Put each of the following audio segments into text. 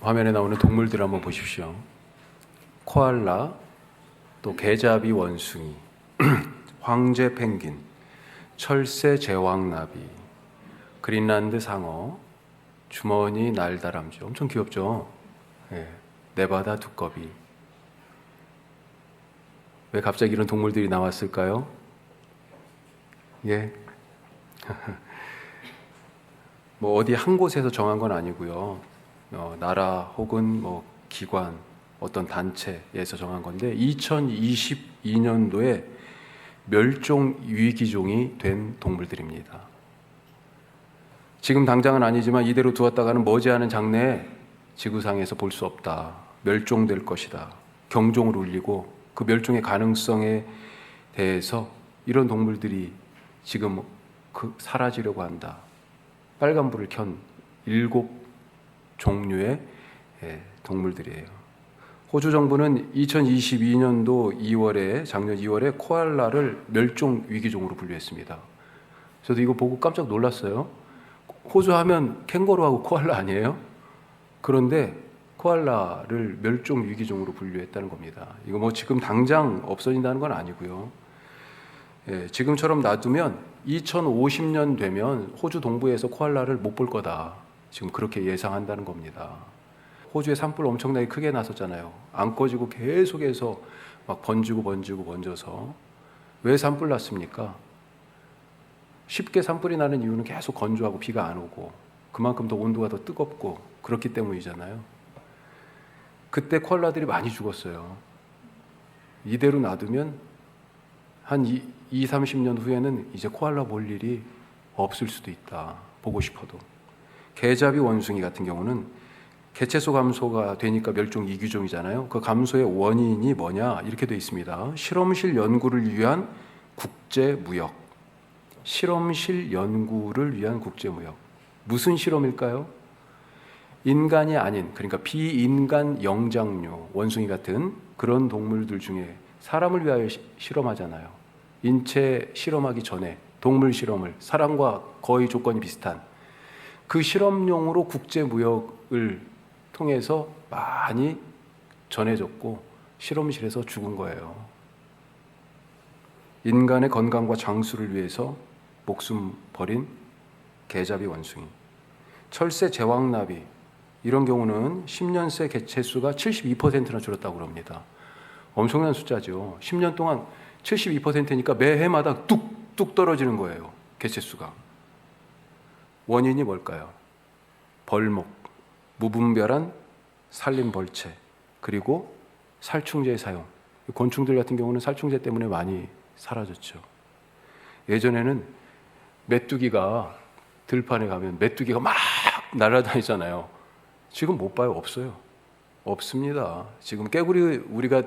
화면에 나오는 동물들 한번 보십시오. 코알라, 또 개잡이 원숭이, 황제 펭귄, 철새 제왕나비, 그린란드 상어, 주머니 날다람쥐. 엄청 귀엽죠? 예, 네바다 두꺼비. 왜 갑자기 이런 동물들이 나왔을까요? 예. 뭐 어디 한 곳에서 정한 건 아니고요. 나라 혹은 뭐 기관, 어떤 단체에서 정한 건데 2022년도에 멸종 위기종이 된 동물들입니다. 지금 당장은 아니지만 이대로 두었다가는 머지않은 장래에 지구상에서 볼 수 없다. 멸종될 것이다. 경종을 울리고 그 멸종의 가능성에 대해서 이런 동물들이 지금 사라지려고 한다. 빨간불을 켠 7종류의 동물들이에요. 호주 정부는 2022년도 2월에 작년 2월에 코알라를 멸종 위기종으로 분류했습니다. 저도 이거 보고 깜짝 놀랐어요. 호주 하면 캥거루하고 코알라 아니에요? 그런데 코알라를 멸종 위기종으로 분류했다는 겁니다. 이거 뭐 지금 당장 없어진다는 건 아니고요. 지금처럼 놔두면 2050년 되면 호주 동부에서 코알라를 못 볼 거다. 지금 그렇게 예상한다는 겁니다. 호주에 산불 엄청나게 크게 났었잖아요. 안 꺼지고 계속해서 막 번져서. 왜 산불 났습니까? 쉽게 산불이 나는 이유는 계속 건조하고 비가 안 오고 그만큼 더 온도가 더 뜨겁고 그렇기 때문이잖아요. 그때 코알라들이 많이 죽었어요. 이대로 놔두면 한 30년 후에는 이제 코알라 볼 일이 없을 수도 있다. 보고 싶어도. 개잡이 원숭이 같은 경우는 개체수 감소가 되니까 멸종 위기종이잖아요. 그 감소의 원인이 뭐냐? 이렇게 되어 있습니다. 실험실 연구를 위한 국제무역. 실험실 연구를 위한 국제무역. 무슨 실험일까요? 인간이 아닌, 그러니까 비인간 영장류, 원숭이 같은 그런 동물들 중에 사람을 위하여 실험하잖아요. 인체 실험하기 전에 동물 실험을, 사람과 거의 조건이 비슷한 그 실험용으로 국제무역을 통해서 많이 전해졌고 실험실에서 죽은 거예요. 인간의 건강과 장수를 위해서 목숨 버린 개잡이 원숭이. 철새 제왕나비, 이런 경우는 10년 새 개체수가 72%나 줄었다고 그럽니다. 엄청난 숫자죠. 10년 동안 72%니까 매해마다 뚝뚝 떨어지는 거예요. 개체수가. 원인이 뭘까요? 벌목, 무분별한 산림벌채, 그리고 살충제 사용. 곤충들 같은 경우는 살충제 때문에 많이 사라졌죠. 예전에는 메뚜기가, 들판에 가면 메뚜기가 막 날아다니잖아요. 지금 못 봐요. 없어요. 없습니다. 지금 깨구리, 우리가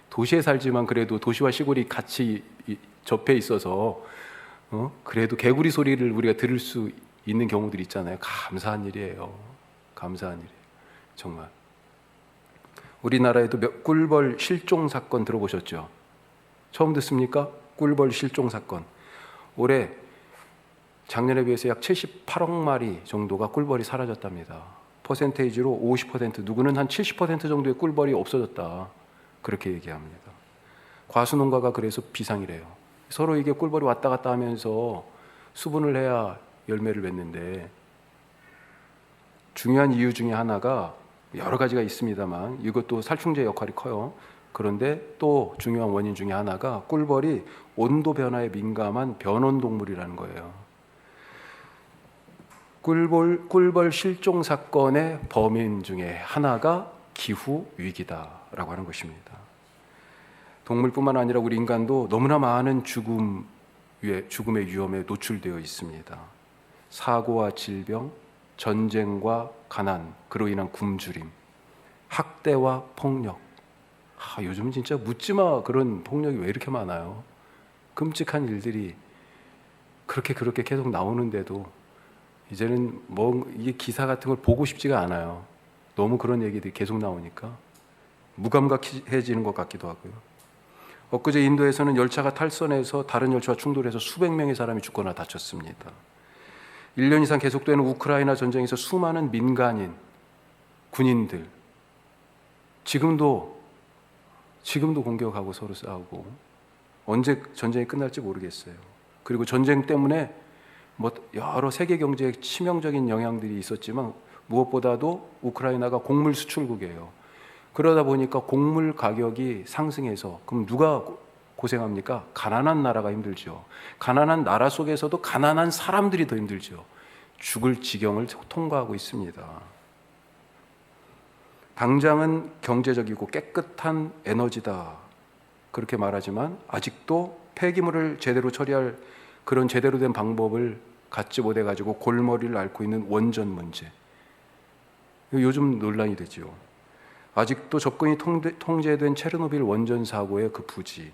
도시에 살지만 그래도 도시와 시골이 같이 접해 있어서 그래도 개구리 소리를 우리가 들을 수 있는 경우들이 있잖아요. 감사한 일이에요. 감사한 일이에요. 정말. 우리나라에도 꿀벌 실종 사건 들어보셨죠? 처음 듣습니까? 꿀벌 실종 사건. 올해 작년에 비해서 약 78억 마리 정도가 꿀벌이 사라졌답니다. 퍼센테이지로 50%, 누구는 한 70% 정도의 꿀벌이 없어졌다. 그렇게 얘기합니다. 과수농가가 그래서 비상이래요. 서로 이게 꿀벌이 왔다 갔다 하면서 수분을 해야 열매를 맺는데, 중요한 이유 중에 하나가 여러 가지가 있습니다만 이것도 살충제 역할이 커요. 그런데 또 중요한 원인 중에 하나가 꿀벌이 온도 변화에 민감한 변온동물이라는 거예요. 꿀벌 실종 사건의 범인 중에 하나가 기후위기다라고 하는 것입니다. 동물뿐만 아니라 우리 인간도 너무나 많은 죽음의 위험에 노출되어 있습니다. 사고와 질병, 전쟁과 가난, 그로 인한 굶주림, 학대와 폭력. 요즘은 진짜 묻지마 그런 폭력이 왜 이렇게 많아요. 끔찍한 일들이 그렇게 계속 나오는데도 이제는 뭐 이게 기사 같은 걸 보고 싶지가 않아요. 너무 그런 얘기들이 계속 나오니까 무감각해지는 것 같기도 하고요. 엊그제 인도에서는 열차가 탈선해서 다른 열차와 충돌해서 수백 명의 사람이 죽거나 다쳤습니다. 1년 이상 계속되는 우크라이나 전쟁에서 수많은 민간인, 군인들 지금도 공격하고 서로 싸우고 언제 전쟁이 끝날지 모르겠어요. 그리고 전쟁 때문에 뭐 여러 세계 경제에 치명적인 영향들이 있었지만 무엇보다도 우크라이나가 곡물 수출국이에요. 그러다 보니까 곡물 가격이 상승해서 그럼 누가 고생합니까? 가난한 나라가 힘들죠. 가난한 나라 속에서도 가난한 사람들이 더 힘들죠. 죽을 지경을 통과하고 있습니다. 당장은 경제적이고 깨끗한 에너지다 그렇게 말하지만 아직도 폐기물을 제대로 처리할 그런 제대로 된 방법을 갖지 못해가지고 골머리를 앓고 있는 원전 문제, 요즘 논란이 되죠. 아직도 접근이 통제된 체르노빌 원전 사고의 그 부지,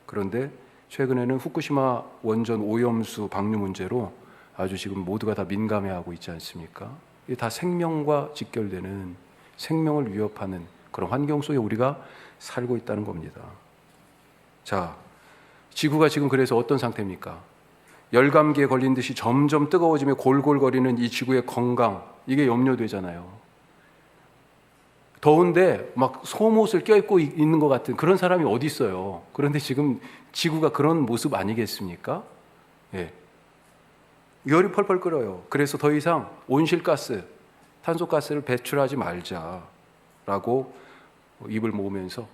그런데 최근에는 후쿠시마 원전 오염수 방류 문제로 아주 지금 모두가 다 민감해하고 있지 않습니까? 이게 다 생명과 직결되는, 생명을 위협하는 그런 환경 속에 우리가 살고 있다는 겁니다. 자, 지구가 지금 그래서 어떤 상태입니까? 열감기에 걸린 듯이 점점 뜨거워지며 골골거리는 이 지구의 건강, 이게 염려되잖아요. 더운데 막 속옷을 껴입고 있는 것 같은 그런 사람이 어디 있어요. 그런데 지금 지구가 그런 모습 아니겠습니까? 예. 열이 펄펄 끓어요. 그래서 더 이상 온실가스, 탄소가스를 배출하지 말자라고 입을 모으면서,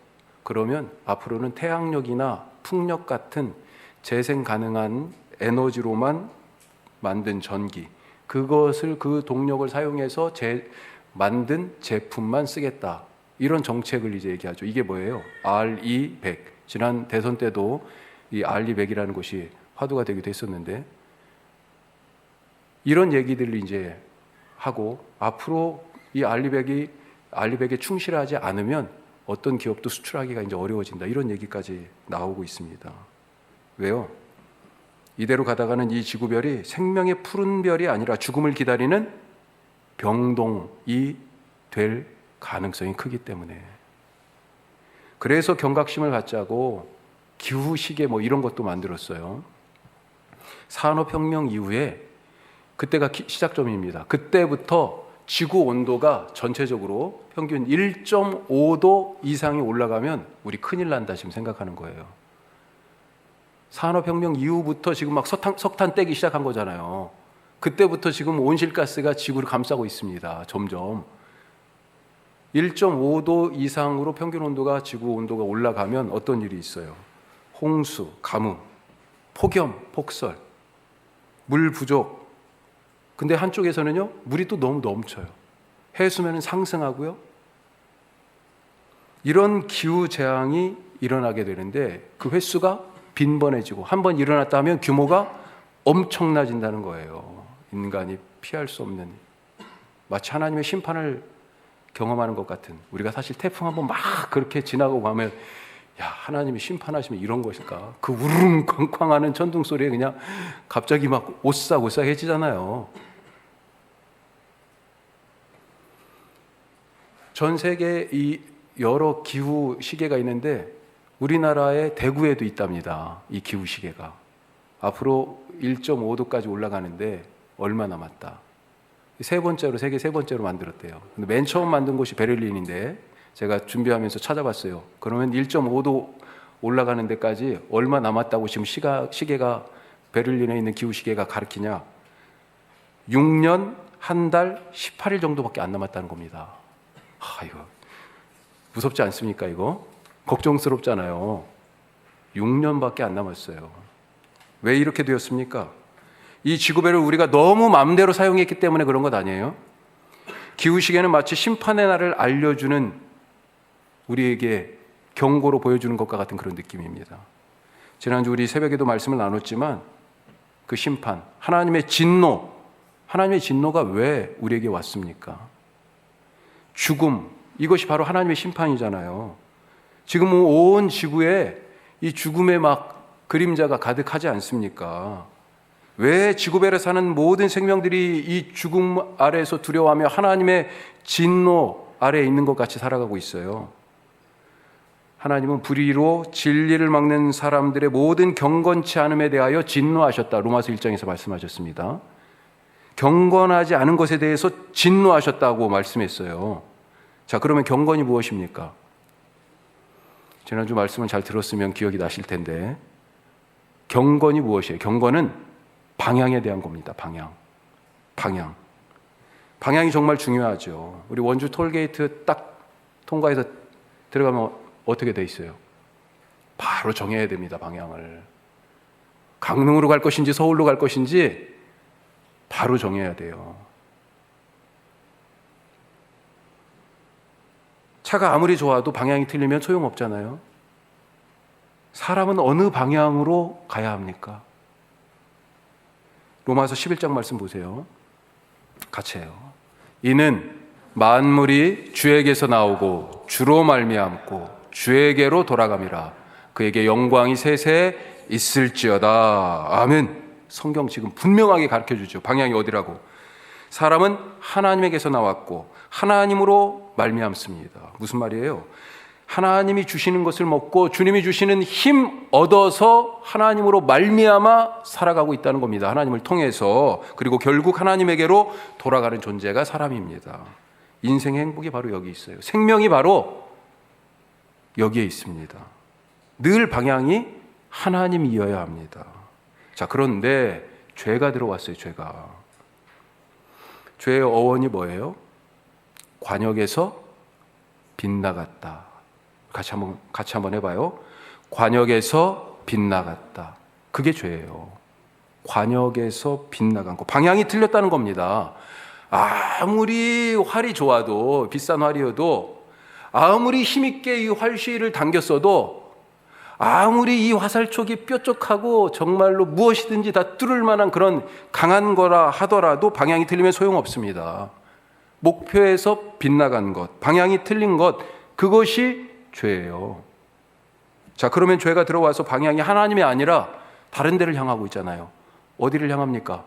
그러면 앞으로는 태양력이나 풍력 같은 재생 가능한 에너지로만 만든 전기, 그것을 그 동력을 사용해서 만든 제품만 쓰겠다, 이런 정책을 이제 얘기하죠. 이게 뭐예요? RE100. 지난 대선 때도 이 RE100이라는 것이 화두가 되기도 했었는데, 이런 얘기들을 이제 하고, 앞으로 이 RE100에 충실하지 않으면 어떤 기업도 수출하기가 이제 어려워진다, 이런 얘기까지 나오고 있습니다. 왜요? 이대로 가다가는 이 지구별이 생명의 푸른 별이 아니라 죽음을 기다리는 병동이 될 가능성이 크기 때문에. 그래서 경각심을 갖자고 기후시계 뭐 이런 것도 만들었어요. 산업혁명 이후에 그때가 시작점입니다. 그때부터 지구 온도가 전체적으로 평균 1.5도 이상이 올라가면 우리 큰일 난다 지금 생각하는 거예요. 산업혁명 이후부터 지금 막 석탄 떼기 시작한 거잖아요. 그때부터 지금 온실가스가 지구를 감싸고 있습니다. 점점 1.5도 이상으로 평균 온도가, 지구 온도가 올라가면 어떤 일이 있어요? 홍수, 가뭄, 폭염, 폭설, 물 부족. 근데 한쪽에서는요, 물이 또 너무 넘쳐요. 해수면은 상승하고요. 이런 기후 재앙이 일어나게 되는데 그 횟수가 빈번해지고, 한번 일어났다 하면 규모가 엄청나진다는 거예요. 인간이 피할 수 없는, 마치 하나님의 심판을 경험하는 것 같은. 우리가 사실 태풍 한번 막 그렇게 지나고 가면, 야, 하나님이 심판하시면 이런 것일까? 그 우르릉 쾅쾅하는 천둥 소리에 그냥 갑자기 막 오싹오싹해지잖아요. 전 세계에 이 여러 기후 시계가 있는데 우리나라의 대구에도 있답니다. 이 기후 시계가 앞으로 1.5도까지 올라가는데 얼마 남았다. 세 번째로, 세계 세 번째로 만들었대요. 근데 맨 처음 만든 곳이 베를린인데 제가 준비하면서 찾아봤어요. 그러면 1.5도 올라가는 데까지 얼마 남았다고 지금 시계가, 베를린에 있는 기후 시계가 가르치냐? 6년 1달 18일 정도밖에 안 남았다는 겁니다. 이거 무섭지 않습니까? 이거 걱정스럽잖아요. 6년밖에 안 남았어요. 왜 이렇게 되었습니까? 이 지구별을 우리가 너무 마음대로 사용했기 때문에 그런 것 아니에요? 기후시계는 마치 심판의 날을 알려주는, 우리에게 경고로 보여주는 것과 같은 그런 느낌입니다. 지난주 우리 새벽에도 말씀을 나눴지만 그 심판, 하나님의 진노가 왜 우리에게 왔습니까? 죽음, 이것이 바로 하나님의 심판이잖아요. 지금 온 지구에 이 죽음의 막 그림자가 가득하지 않습니까? 왜 지구별에 사는 모든 생명들이 이 죽음 아래에서 두려워하며 하나님의 진노 아래에 있는 것 같이 살아가고 있어요? 하나님은 불의로 진리를 막는 사람들의 모든 경건치 않음에 대하여 진노하셨다. 로마서 1장에서 말씀하셨습니다. 경건하지 않은 것에 대해서 진노하셨다고 말씀했어요. 자, 그러면 경건이 무엇입니까? 지난주 말씀을 잘 들었으면 기억이 나실 텐데, 경건이 무엇이에요? 경건은 방향에 대한 겁니다. 방향이 정말 중요하죠. 우리 원주 톨게이트 딱 통과해서 들어가면 어떻게 돼 있어요? 바로 정해야 됩니다. 방향을. 강릉으로 갈 것인지 서울로 갈 것인지 바로 정해야 돼요. 차가 아무리 좋아도 방향이 틀리면 소용없잖아요. 사람은 어느 방향으로 가야 합니까? 로마서 11장 말씀 보세요. 같이 해요. 이는 만물이 주에게서 나오고 주로 말미암고 주에게로 돌아감이라. 그에게 영광이 세세 있을지어다. 아멘. 성경 지금 분명하게 가르쳐주죠. 방향이 어디라고. 사람은 하나님에게서 나왔고 하나님으로 말미암습니다. 무슨 말이에요? 하나님이 주시는 것을 먹고 주님이 주시는 힘 얻어서 하나님으로 말미암아 살아가고 있다는 겁니다. 하나님을 통해서. 그리고 결국 하나님에게로 돌아가는 존재가 사람입니다. 인생의 행복이 바로 여기 있어요. 생명이 바로 여기에 있습니다. 늘 방향이 하나님이어야 합니다. 자, 그런데 죄가 들어왔어요. 죄의 어원이 뭐예요? 관역에서 빗나갔다. 같이 한번 해봐요. 관역에서 빗나갔다. 그게 죄예요. 관역에서 빗나간 거. 방향이 틀렸다는 겁니다. 아무리 활이 좋아도, 비싼 활이어도, 아무리 힘있게 이 활시를 당겼어도, 아무리 이 화살촉이 뾰족하고 정말로 무엇이든지 다 뚫을 만한 그런 강한 거라 하더라도 방향이 틀리면 소용없습니다. 목표에서 빗나간 것, 방향이 틀린 것, 그것이 죄예요. 자, 그러면 죄가 들어와서 방향이 하나님이 아니라 다른 데를 향하고 있잖아요. 어디를 향합니까?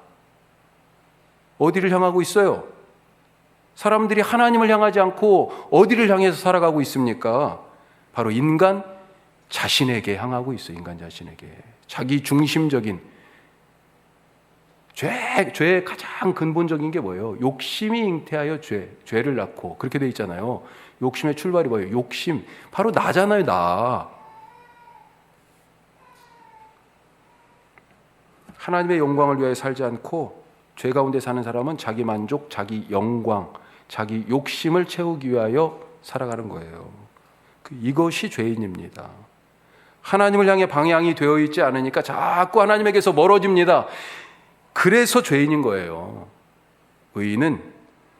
어디를 향하고 있어요? 사람들이 하나님을 향하지 않고 어디를 향해서 살아가고 있습니까? 바로 인간 자신에게 향하고 있어요. 인간 자신에게. 자기 중심적인 죄의 가장 근본적인 게 뭐예요? 욕심이 잉태하여 죄를 낳고, 그렇게 돼 있잖아요. 욕심의 출발이 뭐예요? 욕심. 바로 나잖아요, 나. 하나님의 영광을 위하여 살지 않고 죄 가운데 사는 사람은 자기 만족, 자기 영광, 자기 욕심을 채우기 위하여 살아가는 거예요. 이것이 죄인입니다. 하나님을 향해 방향이 되어 있지 않으니까 자꾸 하나님에게서 멀어집니다. 그래서 죄인인 거예요. 의인은,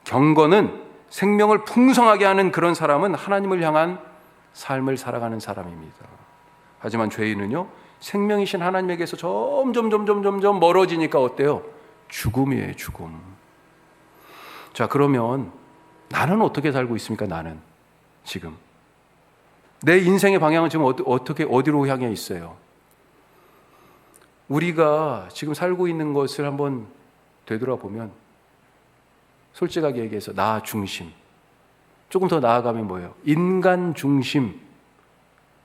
경건은, 생명을 풍성하게 하는 그런 사람은 하나님을 향한 삶을 살아가는 사람입니다. 하지만 죄인은요, 생명이신 하나님에게서 점점 멀어지니까 어때요? 죽음이에요, 죽음. 자, 그러면 나는 어떻게 살고 있습니까? 나는 지금 내 인생의 방향은 지금 어디로 향해 있어요? 우리가 지금 살고 있는 것을 한번 되돌아보면 솔직하게 얘기해서 나 중심, 조금 더 나아가면 뭐예요? 인간 중심,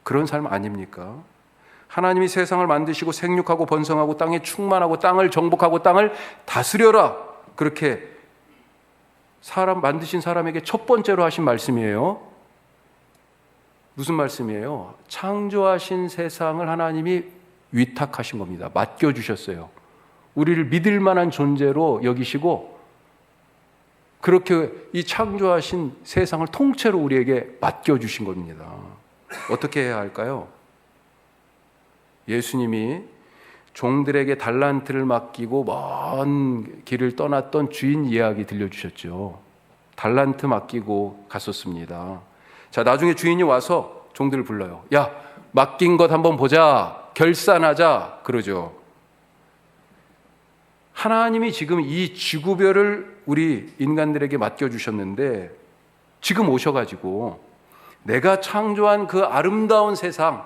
그런 삶 아닙니까? 하나님이 세상을 만드시고 생육하고 번성하고 땅에 충만하고 땅을 정복하고 땅을 다스려라, 그렇게 사람 만드신 사람에게 첫 번째로 하신 말씀이에요. 무슨 말씀이에요? 창조하신 세상을 하나님이 위탁하신 겁니다. 맡겨주셨어요. 우리를 믿을 만한 존재로 여기시고 그렇게 이 창조하신 세상을 통째로 우리에게 맡겨주신 겁니다. 어떻게 해야 할까요? 예수님이 종들에게 달란트를 맡기고 먼 길을 떠났던 주인 이야기 들려주셨죠. 달란트 맡기고 갔었습니다. 자, 나중에 주인이 와서 종들을 불러요. 야, 맡긴 것 한번 보자, 결산하자, 그러죠. 하나님이 지금 이 지구별을 우리 인간들에게 맡겨주셨는데 지금 오셔가지고 내가 창조한 그 아름다운 세상,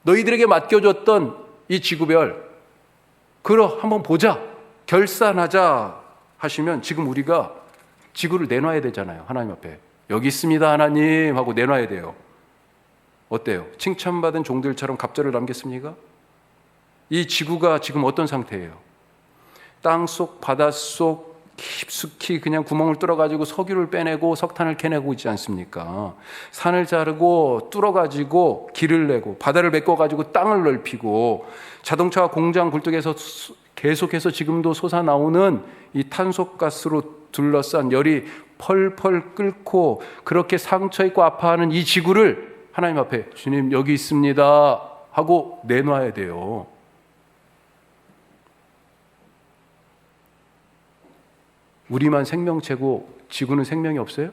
너희들에게 맡겨줬던 이 지구별, 그럼 한번 보자, 결산하자 하시면 지금 우리가 지구를 내놔야 되잖아요. 하나님 앞에. 여기 있습니다, 하나님 하고 내놔야 돼요. 어때요? 칭찬받은 종들처럼 갑절을 남겼습니까? 이 지구가 지금 어떤 상태예요? 땅속, 바닷속, 깊숙이 그냥 구멍을 뚫어가지고 석유를 빼내고 석탄을 캐내고 있지 않습니까? 산을 자르고 뚫어가지고 길을 내고 바다를 메꿔가지고 땅을 넓히고 자동차 공장 굴뚝에서 계속해서 지금도 솟아나오는 이 탄소가스로 둘러싼 열이 펄펄 끓고 그렇게 상처 있고 아파하는 이 지구를 하나님 앞에 주님 여기 있습니다 하고 내놔야 돼요. 우리만 생명체고 지구는 생명이 없어요?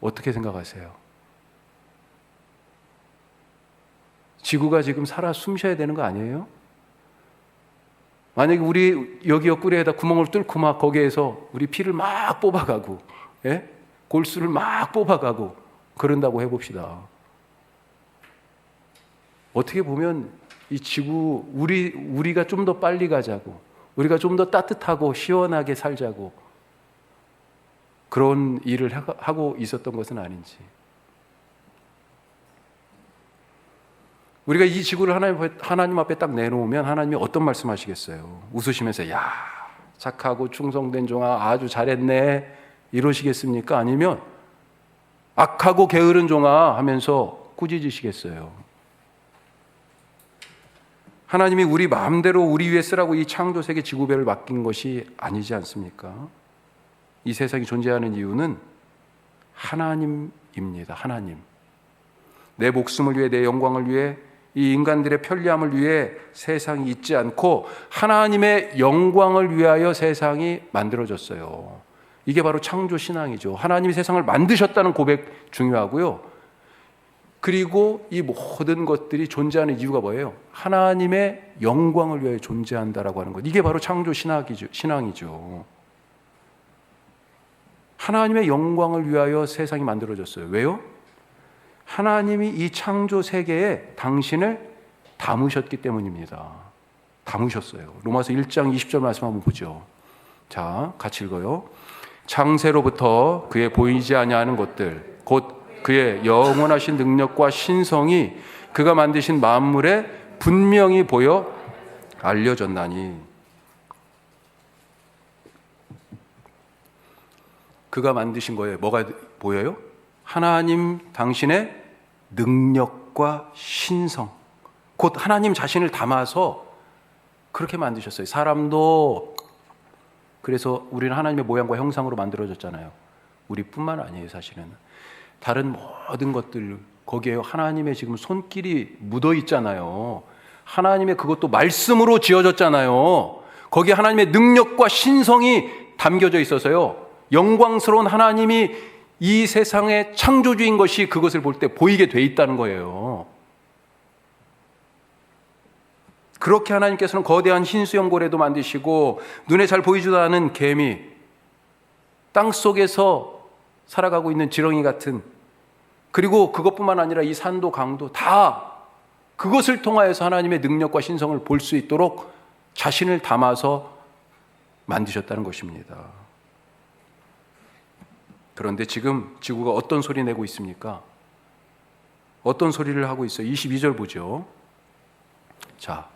어떻게 생각하세요? 지구가 지금 살아 숨쉬어야 되는 거 아니에요? 만약에 우리 여기 옆구리에다 구멍을 뚫고 막 거기에서 우리 피를 막 뽑아가고, 예? 골수를 막 뽑아가고 그런다고 해봅시다. 어떻게 보면 이 지구 우리가 좀 더 빨리 가자고, 우리가 좀 더 따뜻하고 시원하게 살자고 그런 일을 하고 있었던 것은 아닌지. 우리가 이 지구를 하나님 앞에 딱 내놓으면 하나님이 어떤 말씀하시겠어요? 웃으시면서 야 착하고 충성된 종아 아주 잘했네 이러시겠습니까? 아니면 악하고 게으른 종아 하면서 꾸짖으시겠어요? 하나님이 우리 마음대로 우리 위해 쓰라고 이 창조세계 지구별을 맡긴 것이 아니지 않습니까? 이 세상이 존재하는 이유는 하나님입니다. 하나님. 내 목숨을 위해 내 영광을 위해 이 인간들의 편리함을 위해 세상이 있지 않고 하나님의 영광을 위하여 세상이 만들어졌어요. 이게 바로 창조신앙이죠. 하나님이 세상을 만드셨다는 고백 중요하고요. 그리고 이 모든 것들이 존재하는 이유가 뭐예요? 하나님의 영광을 위하여 존재한다라고 하는 것. 이게 바로 창조신앙이죠. 하나님의 영광을 위하여 세상이 만들어졌어요. 왜요? 하나님이 이 창조 세계에 당신을 담으셨기 때문입니다. 담으셨어요. 로마서 1장 20절 말씀 한번 보죠. 자, 같이 읽어요. 창세로부터 그의 보이지 아니하는 것들 곧 그의 영원하신 능력과 신성이 그가 만드신 만물에 분명히 보여 알려졌나니. 그가 만드신 거에 뭐가 보여요? 하나님 당신의 능력과 신성, 곧 하나님 자신을 담아서 그렇게 만드셨어요. 사람도 그래서 우리는 하나님의 모양과 형상으로 만들어졌잖아요. 우리뿐만 아니에요. 사실은 다른 모든 것들 거기에 하나님의 지금 손길이 묻어 있잖아요. 하나님의 그것도 말씀으로 지어졌잖아요. 거기에 하나님의 능력과 신성이 담겨져 있어서요. 영광스러운 하나님이 이 세상의 창조주인 것이 그것을 볼 때 보이게 돼 있다는 거예요. 그렇게 하나님께서는 거대한 흰수염고래도 만드시고 눈에 잘 보이지도 않은 개미, 땅 속에서 살아가고 있는 지렁이 같은, 그리고 그것뿐만 아니라 이 산도 강도 다 그것을 통하여서 하나님의 능력과 신성을 볼 수 있도록 자신을 담아서 만드셨다는 것입니다. 그런데 지금 지구가 어떤 소리 내고 있습니까? 어떤 소리를 하고 있어요? 22절 보죠. 자,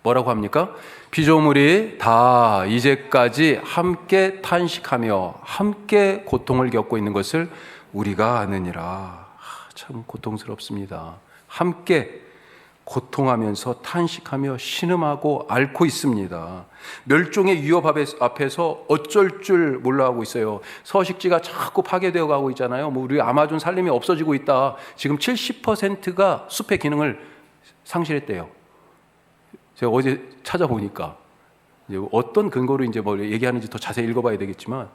뭐라고 합니까? 피조물이 다 이제까지 함께 탄식하며 함께 고통을 겪고 있는 것을 우리가 아느니라. 참 고통스럽습니다. 함께 고통하면서 탄식하며 신음하고 앓고 있습니다. 멸종의 위협 앞에서 어쩔 줄 몰라 하고 있어요. 서식지가 자꾸 파괴되어 가고 있잖아요. 우리 아마존 산림이 없어지고 있다. 지금 70%가 숲의 기능을 상실했대요. 제가 어제 찾아보니까 어떤 근거로 이제 뭐 얘기하는지 더 자세히 읽어봐야 되겠지만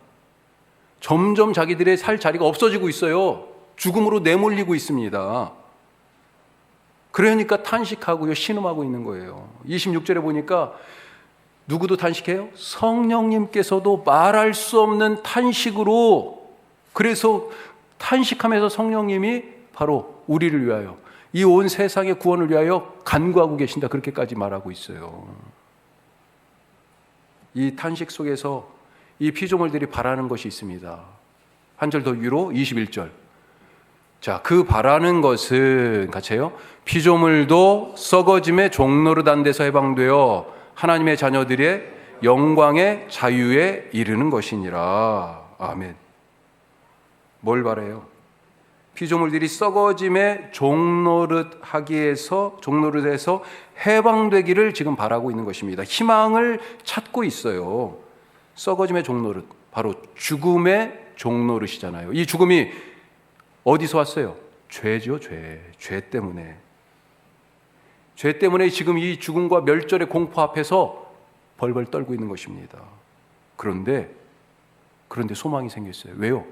점점 자기들의 살 자리가 없어지고 있어요. 죽음으로 내몰리고 있습니다. 그러니까 탄식하고요, 신음하고 있는 거예요. 26절에 보니까 누구도 탄식해요? 성령님께서도 말할 수 없는 탄식으로, 그래서 탄식하면서 성령님이 바로 우리를 위하여, 이 온 세상의 구원을 위하여 간구하고 계신다. 그렇게까지 말하고 있어요. 이 탄식 속에서 이 피조물들이 바라는 것이 있습니다. 한 절 더 위로 21절. 자, 그 바라는 것은 같이 해요. 피조물도 썩어짐의 종노릇한 데서 해방되어 하나님의 자녀들의 영광의 자유에 이르는 것이니라. 아멘. 뭘 바라요? 피조물들이 썩어짐의 종노릇에서 해방되기를 지금 바라고 있는 것입니다. 희망을 찾고 있어요. 썩어짐의 종노릇, 바로 죽음의 종노릇이잖아요. 이 죽음이 어디서 왔어요? 죄죠, 죄. 죄 때문에. 죄 때문에 지금 이 죽음과 멸절의 공포 앞에서 벌벌 떨고 있는 것입니다. 그런데 소망이 생겼어요. 왜요?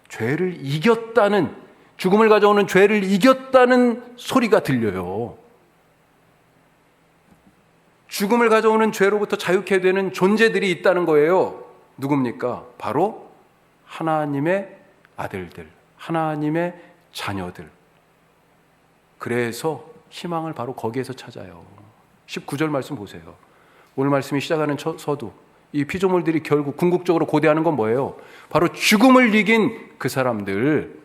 죄를 이겼다는, 죽음을 가져오는 죄를 이겼다는 소리가 들려요. 죽음을 가져오는 죄로부터 자유케 되는 존재들이 있다는 거예요. 누굽니까? 바로 하나님의 아들들, 하나님의 자녀들. 그래서 희망을 바로 거기에서 찾아요. 19절 말씀 보세요. 오늘 말씀이 시작하는 서두, 이 피조물들이 결국 궁극적으로 고대하는 건 뭐예요? 바로 죽음을 이긴 그 사람들,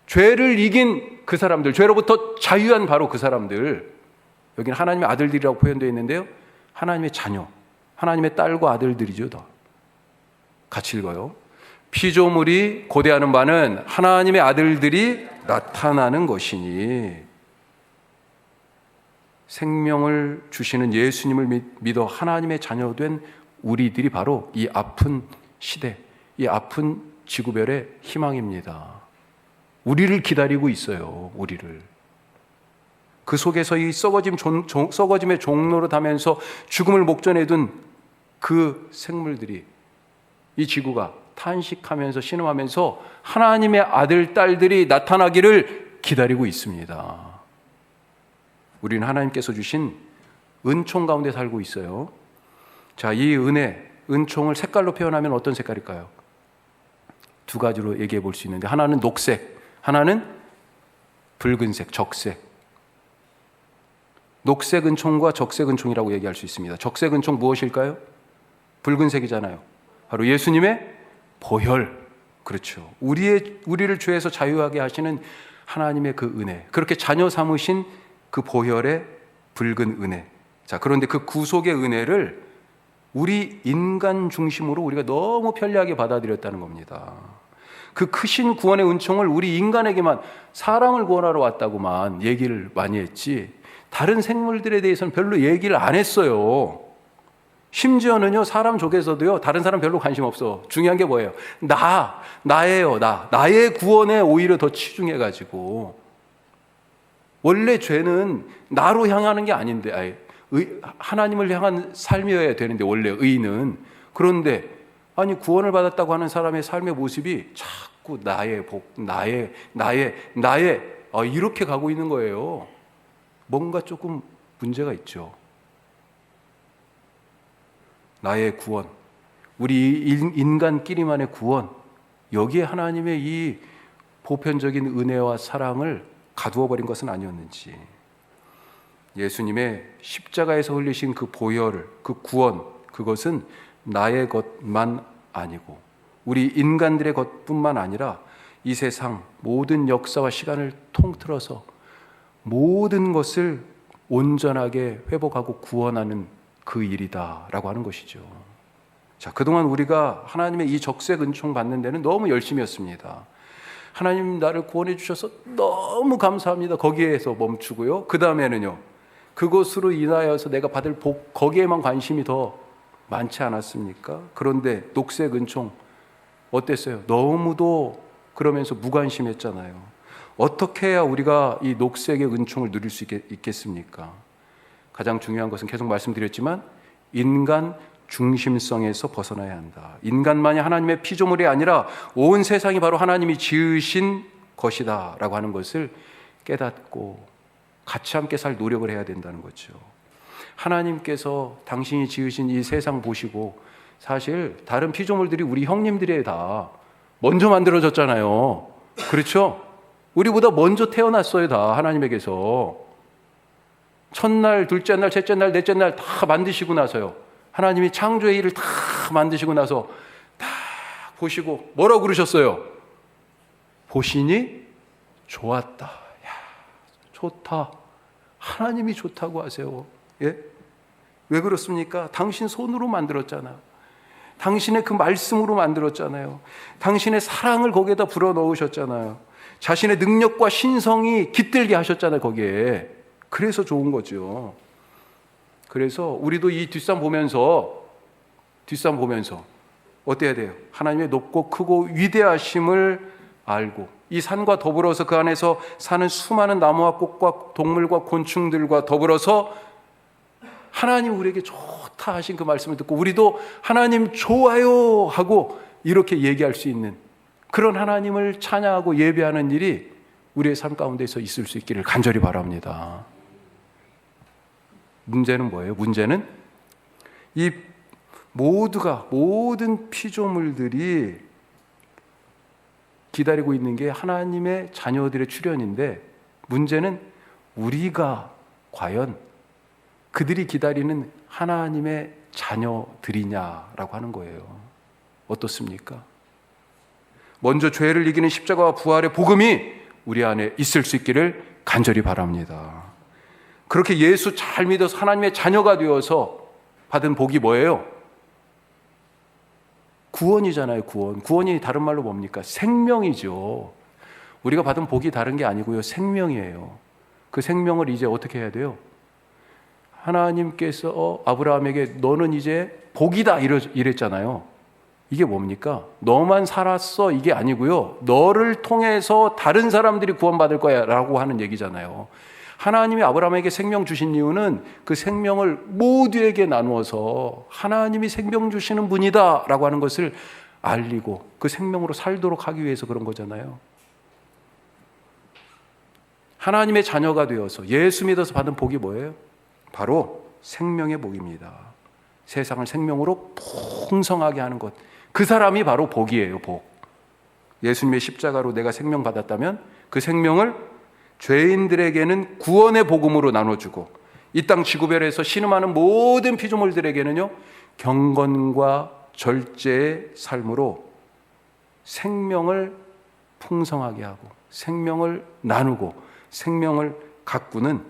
죄를 이긴 그 사람들, 죄로부터 자유한 바로 그 사람들. 여기는 하나님의 아들들이라고 표현되어 있는데요, 하나님의 자녀, 하나님의 딸과 아들들이죠. 다 같이 읽어요. 피조물이 고대하는 바는 하나님의 아들들이 나타나는 것이니, 생명을 주시는 예수님을 믿어 하나님의 자녀된 우리들이 바로 이 아픈 시대, 이 아픈 지구별의 희망입니다. 우리를 기다리고 있어요. 우리를. 그 속에서 이 썩어짐의 종로를 하면서 죽음을 목전에 둔 그 생물들이, 이 지구가 탄식하면서 신음하면서 하나님의 아들, 딸들이 나타나기를 기다리고 있습니다. 우리는 하나님께서 주신 은총 가운데 살고 있어요. 자, 이 은총을 색깔로 표현하면 어떤 색깔일까요? 두 가지로 얘기해 볼 수 있는데, 하나는 녹색, 하나는 붉은색, 적색. 녹색 은총과 적색 은총이라고 얘기할 수 있습니다. 적색 은총 무엇일까요? 붉은색이잖아요. 바로 예수님의 보혈. 그렇죠. 우리를 죄에서 자유하게 하시는 하나님의 그 은혜, 그렇게 자녀 삼으신 그 보혈의 붉은 은혜. 자, 그런데 그 구속의 은혜를 우리 인간 중심으로 우리가 너무 편리하게 받아들였다는 겁니다. 그 크신 구원의 은총을 우리 인간에게만, 사람을 구원하러 왔다고만 얘기를 많이 했지, 다른 생물들에 대해서는 별로 얘기를 안 했어요. 심지어는요, 사람 쪽에서도요, 다른 사람 별로 관심 없어. 중요한 게 뭐예요? 나예요. 나의 구원에 오히려 더 치중해가지고. 원래 죄는 나로 향하는 게 아닌데, 하나님을 향한 삶이어야 되는데, 원래 의는. 그런데 아니, 구원을 받았다고 하는 사람의 삶의 모습이 자꾸 나의 복, 나의 이렇게 가고 있는 거예요. 뭔가 조금 문제가 있죠. 나의 구원, 우리 인간끼리만의 구원, 여기에 하나님의 이 보편적인 은혜와 사랑을 가두어 버린 것은 아니었는지, 예수님의 십자가에서 흘리신 그 보혈, 그 구원, 그것은 나의 것만 아니고 우리 인간들의 것뿐만 아니라 이 세상 모든 역사와 시간을 통틀어서 모든 것을 온전하게 회복하고 구원하는 그 일이다라고 하는 것이죠. 자, 그동안 우리가 하나님의 이 적색 은총 받는 데는 너무 열심이었습니다. 하나님 나를 구원해 주셔서 너무 감사합니다. 거기에서 멈추고요. 그 다음에는요, 그것으로 인하여서 내가 받을 복, 거기에만 관심이 더 많지 않았습니까? 그런데 녹색 은총 어땠어요? 너무도 그러면서 무관심했잖아요. 어떻게 해야 우리가 이 녹색의 은총을 누릴 수 있겠습니까? 가장 중요한 것은 계속 말씀드렸지만, 인간 중심성에서 벗어나야 한다. 인간만이 하나님의 피조물이 아니라 온 세상이 바로 하나님이 지으신 것이다 라고 하는 것을 깨닫고 같이 함께 살 노력을 해야 된다는 거죠. 하나님께서 당신이 지으신 이 세상 보시고, 사실 다른 피조물들이 우리 형님들이 다 먼저 만들어졌잖아요. 그렇죠? 우리보다 먼저 태어났어요. 다 하나님에게서. 첫날, 둘째 날, 셋째 날, 넷째 날 다 만드시고 나서요, 하나님이 창조의 일을 다 만드시고 나서 다 보시고 뭐라고 그러셨어요? 보시니 좋았다. 야, 좋다. 하나님이 좋다고 하세요. 예? 왜 그렇습니까? 당신 손으로 만들었잖아. 당신의 그 말씀으로 만들었잖아요. 당신의 사랑을 거기에다 불어넣으셨잖아요. 자신의 능력과 신성이 깃들게 하셨잖아요, 거기에. 그래서 좋은 거죠. 그래서 우리도 이 뒷산 보면서 어때야 돼요? 하나님의 높고 크고 위대하심을 알고 이 산과 더불어서 그 안에서 사는 수많은 나무와 꽃과 동물과 곤충들과 더불어서 하나님 우리에게 좋다 하신 그 말씀을 듣고 우리도 하나님 좋아요 하고 이렇게 얘기할 수 있는 그런 하나님을 찬양하고 예배하는 일이 우리의 삶 가운데서 있을 수 있기를 간절히 바랍니다. 문제는 뭐예요? 문제는 이 모든 피조물들이 기다리고 있는 게 하나님의 자녀들의 출현인데 문제는 우리가 과연 그들이 기다리는 하나님의 자녀들이냐라고 하는 거예요. 어떻습니까? 먼저 죄를 이기는 십자가와 부활의 복음이 우리 안에 있을 수 있기를 간절히 바랍니다. 그렇게 예수 잘 믿어서 하나님의 자녀가 되어서 받은 복이 뭐예요? 구원이잖아요. 구원이 다른 말로 뭡니까? 생명이죠. 우리가 받은 복이 다른 게 아니고요. 생명이에요. 그 생명을 이제 어떻게 해야 돼요? 하나님께서 아브라함에게 너는 이제 복이다 이랬잖아요. 이게 뭡니까? 너만 살았어 이게 아니고요. 너를 통해서 다른 사람들이 구원받을 거야 라고 하는 얘기잖아요. 하나님이 아브라함에게 생명 주신 이유는 그 생명을 모두에게 나누어서 하나님이 생명 주시는 분이다 라고 하는 것을 알리고 그 생명으로 살도록 하기 위해서 그런 거잖아요. 하나님의 자녀가 되어서 예수 믿어서 받은 복이 뭐예요? 바로 생명의 복입니다. 세상을 생명으로 풍성하게 하는 것. 그 사람이 바로 복이에요. 복. 예수님의 십자가로 내가 생명 받았다면 그 생명을 죄인들에게는 구원의 복음으로 나눠주고 이 땅 지구별에서 신음하는 모든 피조물들에게는요 경건과 절제의 삶으로 생명을 풍성하게 하고 생명을 나누고 생명을 가꾸는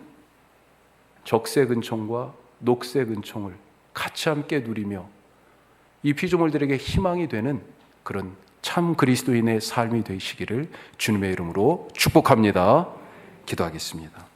적색 은총과 녹색 은총을 같이 함께 누리며 이 피조물들에게 희망이 되는 그런 참 그리스도인의 삶이 되시기를 주님의 이름으로 축복합니다. 기도하겠습니다.